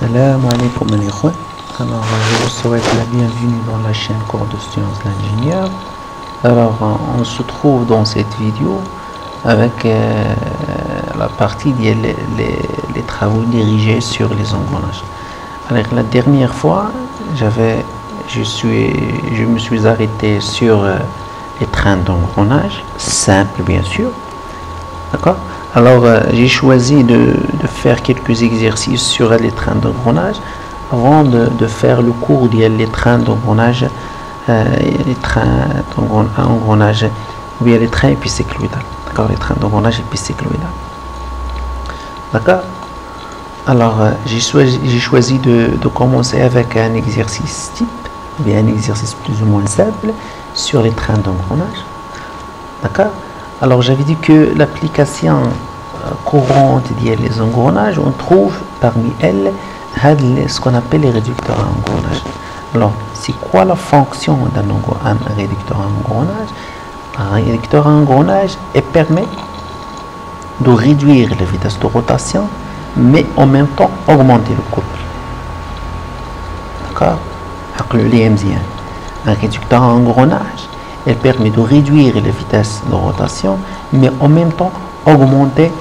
Salam alaikum les ikhwan. Alors, je vous souhaite la bienvenue dans la chaîne Cours de Sciences de l'Ingénieur. Alors, on se trouve dans cette vidéo avec la partie des les travaux dirigés sur les engrenages. Alors, la dernière fois, je me suis arrêté sur les trains d'engrenage, simples bien sûr. D'accord? Alors, j'ai choisi de faire quelques exercices sur les trains d'engrenage avant de faire le cours des trains d'engrenage, les trains d'engrenage ou bien les trains épicycloïdales. D'accord, les trains d'engrenage épicycloïdales. D'accord. Alors, j'ai choisi de commencer avec un exercice type, ou bien un exercice plus ou moins simple sur les trains d'engrenage. D'accord. Alors, j'avais dit que l'application courante des engrenages, on trouve parmi elles ce qu'on appelle les réducteurs à engrenage. Alors, c'est quoi la fonction d'un réducteur à engrenage? Un réducteur à engrenage permet de réduire la vitesse de rotation, mais en même temps augmenter le couple. D'accord? Un réducteur à engrenage, elle permet de réduire la vitesse de rotation, mais en même temps augmenter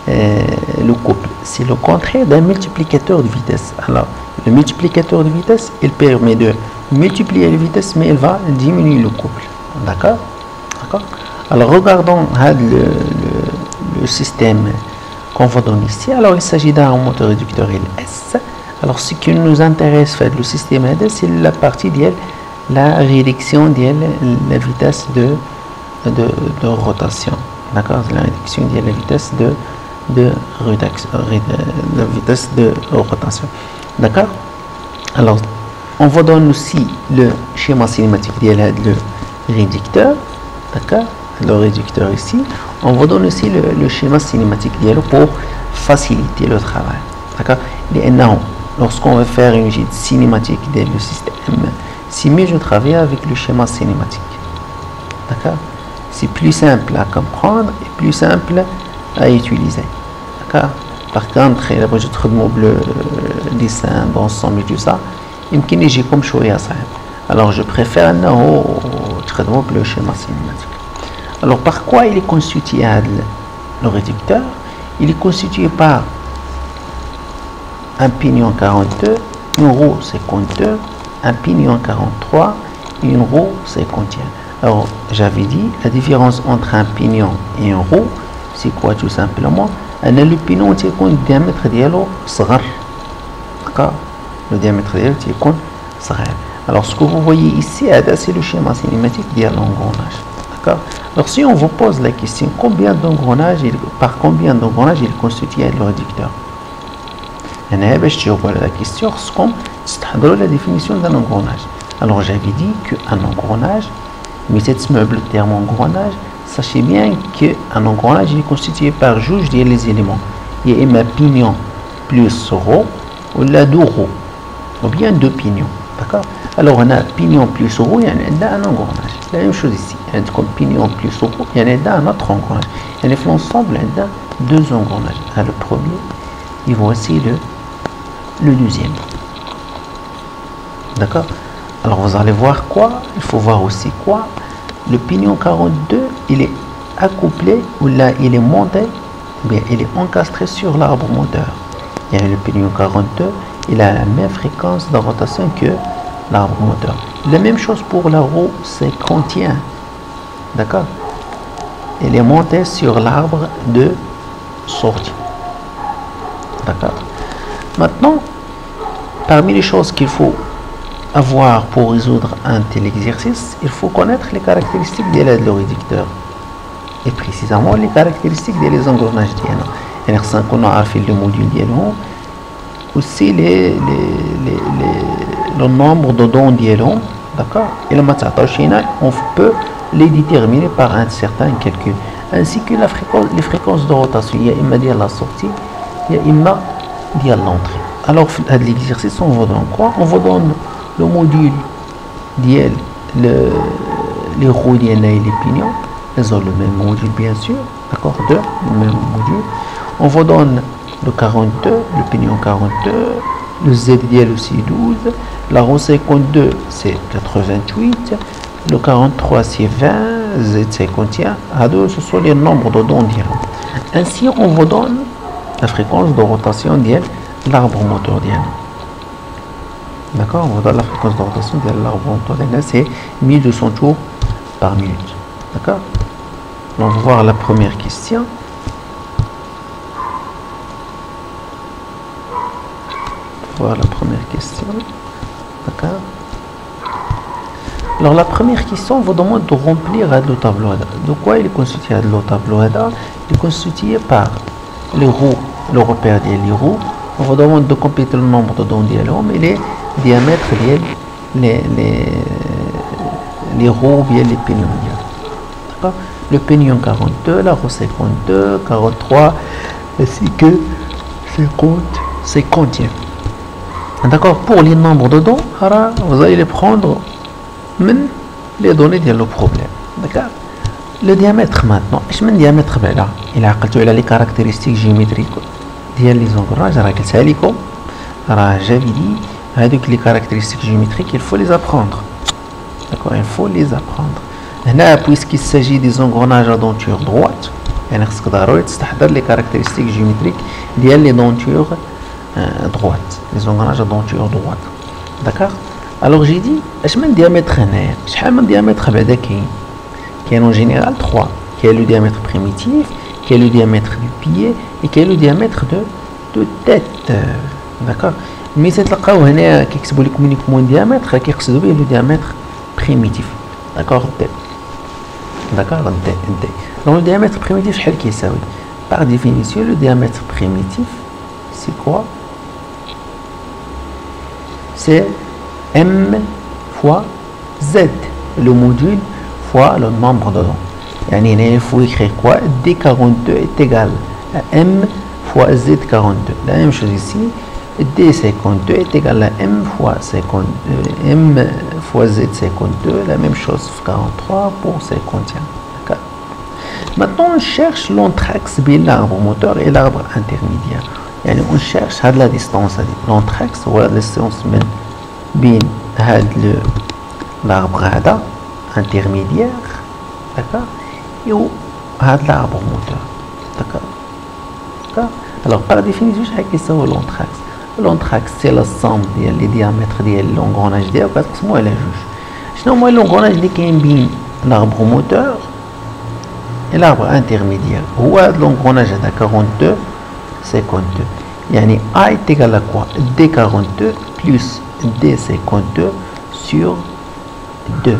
le couple. C'est le contraire d'un multiplicateur de vitesse. Alors, le multiplicateur de vitesse, il permet de multiplier la vitesse, mais il va diminuer le couple. D'accord? D'accord? Alors, regardons le système qu'on va donner ici. Alors, il s'agit d'un moteur réducteur LS. Alors, ce qui nous intéresse, le système LS, c'est la partie de la réduction de la vitesse de rotation. D'accord, la réduction de la vitesse de rotation. D'accord. Alors, on va donner aussi le schéma cinématique de le réducteur. D'accord, le réducteur ici. On va donner aussi le schéma cinématique pour faciliter le travail. D'accord. Lorsqu'on veut faire une étude cinématique du système, c'est mieux de travailler avec le schéma cinématique. D'accord. C'est plus simple à comprendre et plus simple à utiliser. D'accord. Par contre, je trouve le dessin d'ensemble et tout ça, il me dit comme choix. Alors, je préfère le schéma cinématique. Alors, par quoi il est constitué le réducteur? Il est constitué par un pignon 42, une roue 52, un pignon 43 et une roue 51. Alors, j'avais dit, la différence entre un pignon et une roue, c'est quoi tout simplement? Le pignon, c'est le diamètre de d'accord? Le diamètre de alors, ce que vous voyez ici, c'est le schéma cinématique de l'engrenage. D'accord? Alors, si on vous pose la question, par combien d'engrenages il constitue le réducteur? La question, c'est la définition d'un engrenage. Alors, j'avais dit qu'un engrenage, mais cette meuble terme engrenage, sachez bien qu'un engrenage est constitué par juge les éléments. Il y a un pignon plus roue, ou la deux roues, ou bien deux pignons. D'accord? Alors, on a pignon plus roue, il y a un engrenage. C'est la même chose ici. Il y a comme pignon plus roue, il y a un autre engrenage. Et l'ensemble, il y a deux engrenages. Le premier, et voici le deuxième. D'accord? Alors, vous allez voir quoi? Il faut voir aussi quoi? Le pignon 42, il est accouplé, ou là, il est monté, bien, il est encastré sur l'arbre moteur. Et le pignon 42, il a la même fréquence de rotation que l'arbre moteur. La même chose pour la roue 51. D'accord? Elle est montée sur l'arbre de sortie. D'accord? Maintenant, parmi les choses qu'il faut avoir pour résoudre un tel exercice, il faut connaître les caractéristiques de le réducteur et précisément les caractéristiques des engrenages. Il y a le module aussi le nombre de dons d'élon. D'accord? Et le matériel, on peut les déterminer par un certain calcul, ainsi que les fréquences de rotation. Il y a immédiat la sortie, il y a immédiat l'entrée. Alors, à l'exercice, on va donner quoi? On va donner le module les roues et les pignons. Ils ont le même module, bien sûr. D'accord? Le même module. On va donner le 42, le pignon 42, Le Z dial aussi 12. La rho 52 c'est 88. Le 43 c'est 20. Z 51. Ce sont les nombres de dons dial. Ainsi on vous donne la fréquence de rotation de l'arbre moteur dial. D'accord, on vous donne la fréquence de rotation de l'arbre moteur dial, c'est 1200 tours par minute. D'accord. On va voir la première question. Voilà la première question. D'accord. Alors la première question vous demande de remplir le tableau. De quoi il est constitué le tableau? Il est constitué par les roues, le repère des roues. On vous demande de compléter le nombre de dons dialomes et les diamètres les roues bien les pignons. D'accord. Le pignon 42, la roue 52, 43 ainsi que 51. D'accord. Pour les nombres de dons, vous allez les prendre les données de le problème. D'accord. Le diamètre maintenant. ايش من diamètre بعدا الى عقلتوا على les caractéristiques géométriques ديال les engrenages راه قلتها لكم راه جا بدي هذوك les caractéristiques géométriques il faut les apprendre. D'accord, il faut les apprendre. هنا puisqu'il s'agit des engrenages à denture droite يعني خصك ضروري تستحضر les caractéristiques géométriques ديال les dentures droite, les engrenages à denture droite. D'accord. Alors j'ai dit اش من diamètre هنايا شحال من diamètre بعدا كاين en général 3 qui est le diamètre primitif, qui est le diamètre du pied et qui est le diamètre de tête. D'accord. Mais تلقاو هنا كيكتبوا لكم uniquement diamètre كيقصدوا به le diamètre primitif. D'accord. D'accord. Donc le diamètre primitif شحال كيساوي par définition le diamètre primitif c'est quoi? C'est M fois Z, le module fois le nombre de dons. Il faut écrire quoi? D42 est égal à M fois Z42. La même chose ici, D52 est égal à M fois Z52. La même chose 43 pour 51. D'accord. Maintenant, on cherche l'entre-axe bien l'arbre moteur et l'arbre intermédiaire. On cherche la distance. L'entre-axe ou la distance bien l'arbre intermédiaire. D'accord. Et l'arbre moteur. D'accord. Alors par définition c'est l'entre-axe. L'entre-axe c'est la somme des diamètres de l'engrenage ديالو كتقسموا على جوج. شنو هما l'engrenage اللي كاين بين l'arbre moteur et l'arbre intermédiaire؟ هو هذا l'engrenage هذا 42 52. يعني A est égal à quoi? D42 plus D52 sur 2.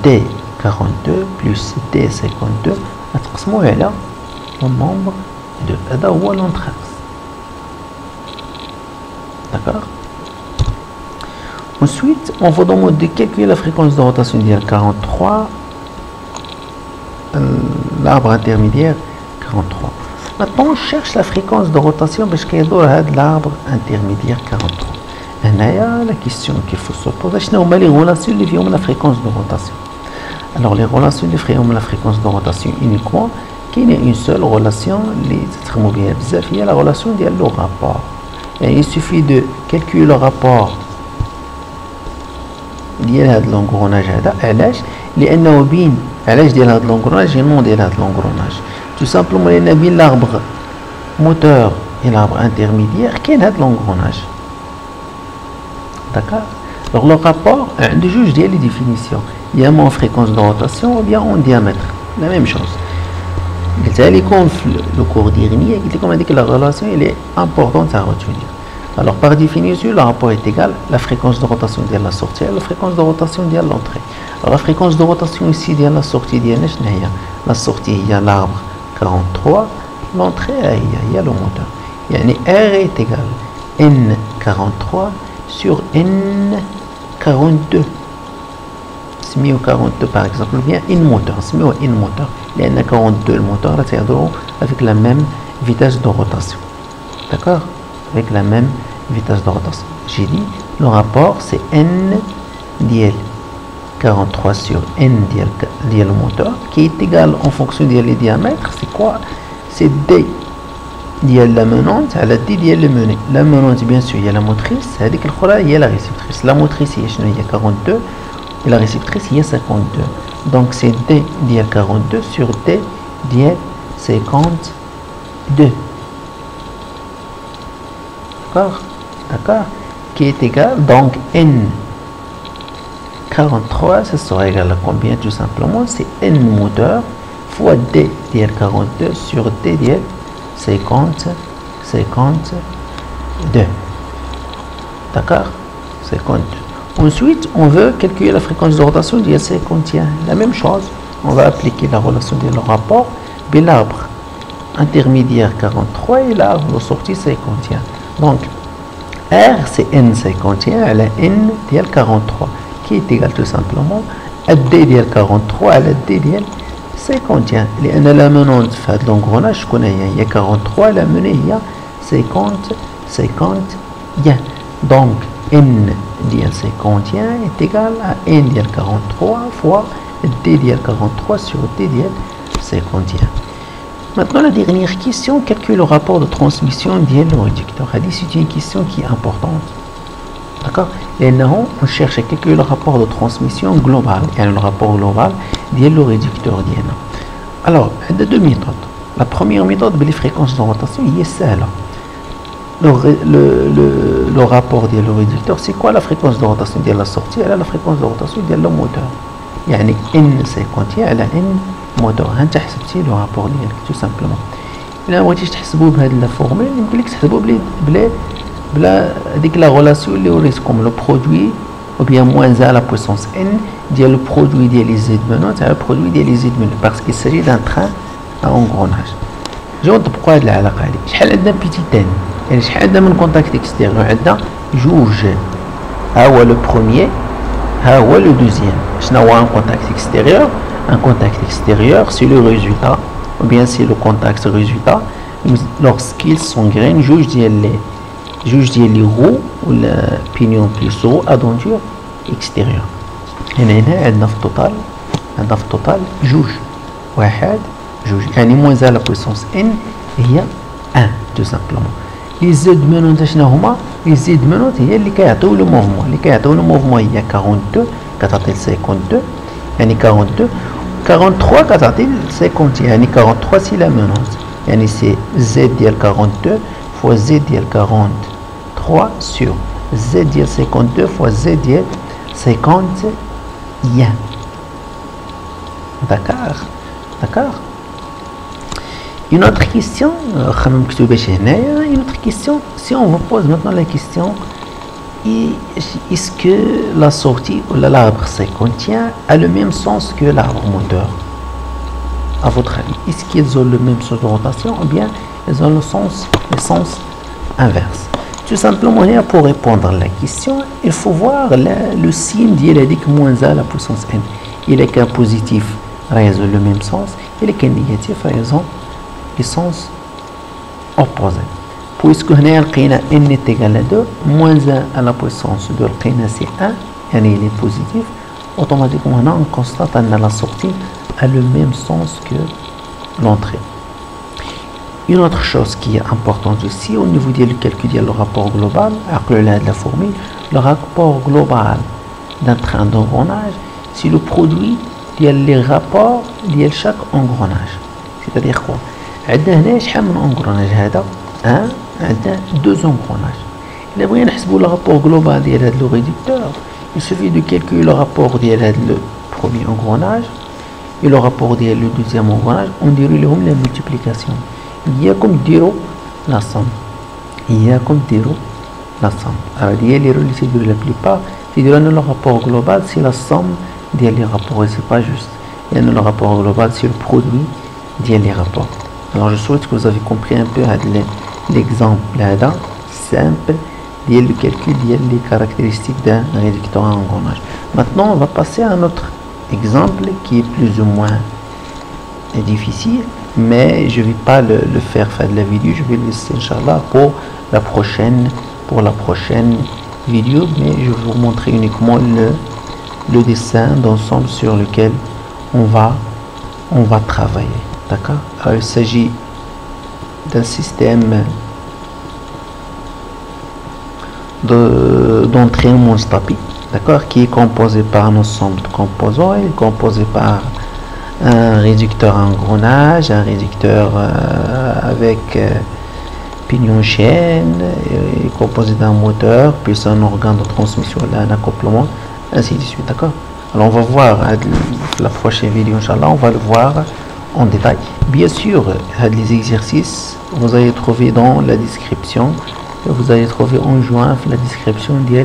D42 plus D52 غتقسموه على النمبر 2. هذا هو l'entre-axe. D'accord. Ensuite, on vous demande de calculer la fréquence de rotation de 43, l'arbre intermédiaire 43. Maintenant, on cherche la fréquence de rotation parce qu'il y a l'arbre intermédiaire 43. La question qu'il faut se poser, c'est les relations qui font la fréquence de rotation. Alors, les relations qui font la fréquence de rotation uniquement, qu'il y a une seule relation, il y a la relation de le rapport. Et il suffit de calculer le rapport ديال هذا l'engrenage هذا. علاش؟ لأنه بين علاش ديال هذا l'engrenage et non ديال هذا l'engrenage. Tout simplement لأن بين l'arbre moteur et l'arbre intermédiaire كاين هذا l'engrenage. D'accord. Alors le rapport عنده جوج ديال les définitions. Il y a en fréquence de rotation ou bien en diamètre. La même chose. قلت لكم في le cours dernier قلت لكم هذيك la relation elle est importante à retenir. Alors par définition le rapport est égal à la fréquence de rotation de la sortie et la fréquence de rotation de l'entrée. Alors la fréquence de rotation ici de la sortie ديالنا شنو هي؟ La sortie il y a l'arbre 43, l'entrée il y a le moteur. يعني R est égal N43 sur N42. 142 par exemple, ou bien une moteur, une moteur. Il y en a 42 le moteur, avec la même vitesse de rotation. D'accord? Avec la même vitesse de rotation. J'ai dit, le rapport c'est N dièle 43 sur N dièle le moteur, qui est égal en fonction des diamètres. C'est quoi? C'est D ديال لا مونونت على دي ديال لو موني. لا مونونت بيان سور هي لا موتريس، هذيك الاخرى هي لا ريسيبتريس. لا موتريس هي شنو هي 42 et la réceptrice هي 52. donc c'est D ديال 42 sur D ديال 52. d'accord qui est égal donc N 43 ça sera égal à combien? Tout simplement c'est N moteur fois D ديال 42 sur D ديال 52. d'accord 52. Ensuite, on veut calculer la fréquence de rotation d'il y a 51. La même chose, on va appliquer la relation de le rapport de l'arbre intermédiaire 43 et l'arbre sorti 51. Donc, R c'est N51 à la N d'IL 43 qui est égal tout simplement à D d'IL 43 à la D d'IL 51. لأن la menante في هذا l'engrenage شكون هي 43 la menée هي 51. Donc, N d'IL 51 est égal à N d'IL 43 fois D d'IL 43 sur D d'IL 51. Maintenant, la dernière question, calcule le rapport de transmission d'IL au réducteur. C'est une question qui est importante. D'accord? Et là, on cherche à calculer le rapport de transmission global. Et le rapport global d'IL au réducteur d'IL. Alors, il y a deux méthodes. La première méthode, les fréquences de rotation, il est celle-là. Le rapport de le réducteur, c'est quoi la fréquence de rotation de la sortie? Elle a la fréquence de rotation de le moteur. يعني N51 على N moteur. انت حسبتي le rapport ديالك tout simplement. إلا بغيتيش تحسبوه بهذه لا فورمول يمكن لك تحسبوه بلا هذيك لا غولاسيون اللي وريتكم لو برودوي ou bien moins a à la puissance N ديال le produit ديال les Z menantes على le produit ديال les Z menantes parce qu'il s'agit d'un train à engrenage. جاو نطبقوا هذه العلاقة هذه. شحال عندنا petit n؟ يعني شحال عندنا من كونتاكت اكستيريور؟ عندنا جوج. ها هو لو بروميير ها هو لو دوزيام. شنو هو ان كونتاكت اكستيريور؟ ان كونتاكت اكستيريور سي لو ريزولتا ou bien c'est le contact résultat lorsqu'ils s'engrainent juge les roues ou le pignon plus haut à denture extérieure. هنا عندنا في التوتال جوج يعني moins à la puissance n هي 1 tout simplement. les Z menantes شنو هما؟ les Z menantes هي اللي كيعطيو لو موفمون هي 42 كتعطي 52 يعني 42 43 كتعطي 50 يعني 43 سي لا menante يعني سي Z ديال 42 fois Z ديال 43 sur Z ديال 52 fois Z ديال 51. d'accord. Une autre question, une autre question, si on vous pose maintenant la question, est-ce que la sortie ou l'arbre 51 a le même sens que l'arbre moteur? À votre avis, est-ce qu'ils ont le même sens de rotation ou bien ils ont le sens inverse? Tout simplement, pour répondre à la question, il faut voir le signe d'Iladik moins A la puissance n. Il est qu'un positif, raison le même sens, il est qu'un négatif, raison le sens opposé. Puisque nous avons n est égal à 2, moins 1 à la puissance de l'qina c'est 1, et il est positif, automatiquement on constate que la sortie a le même sens que l'entrée. Une autre chose qui est importante ici au niveau du calcul du rapport global, la formule, le rapport global d'un train d'engrenage, c'est le produit des rapports de chaque engrenage. C'est-à-dire quoi? عندنا هنا شحال من engrenage هذا؟ عندنا 2 engrenages. إلا بغينا نحسبوا le rapport global ديال هذا le réducteur, il suffit de calculer le rapport ديال هذا le premier engrenage et le rapport ديال le deuxième engrenage, on dirait لهم la multiplication. إياكم ديروا لا somme. Alors il y a les rôles ici de la plupart, c'est de le rapport global, c'est la somme des rapports et c'est pas juste. Et le rapport global, c'est le produit des rapports. Alors je souhaite que vous avez compris un peu l'exemple là, simple, le calcul des caractéristiques d'un réducteur à engrenage. Maintenant, on va passer à un autre exemple qui est plus ou moins difficile, mais je ne vais pas le faire de la vidéo, je vais le laisser Inch'Allah pour la prochaine vidéo, mais je vais vous montrer uniquement le dessin d'ensemble sur lequel on va travailler. D'accord? Alors il s'agit d'un système d'entraînement statique, d'accord, qui est composé par un ensemble de composants. Il est composé par un réducteur à engrenage, un réducteur avec pignon chaîne, est composé d'un moteur, puis un organe de transmission, un accouplement, ainsi de suite, d'accord. Alors on va voir la prochaine vidéo, Inch'Allah, on va le voir en détail. Bien sûr, les exercices, vous allez trouver dans la description, vous allez trouver en joint la description de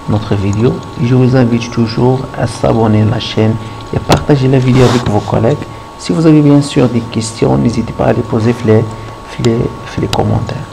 notre vidéo. Je vous invite toujours à s'abonner à la chaîne et à partager la vidéo avec vos collègues. Si vous avez bien sûr des questions, n'hésitez pas à les poser dans les commentaires.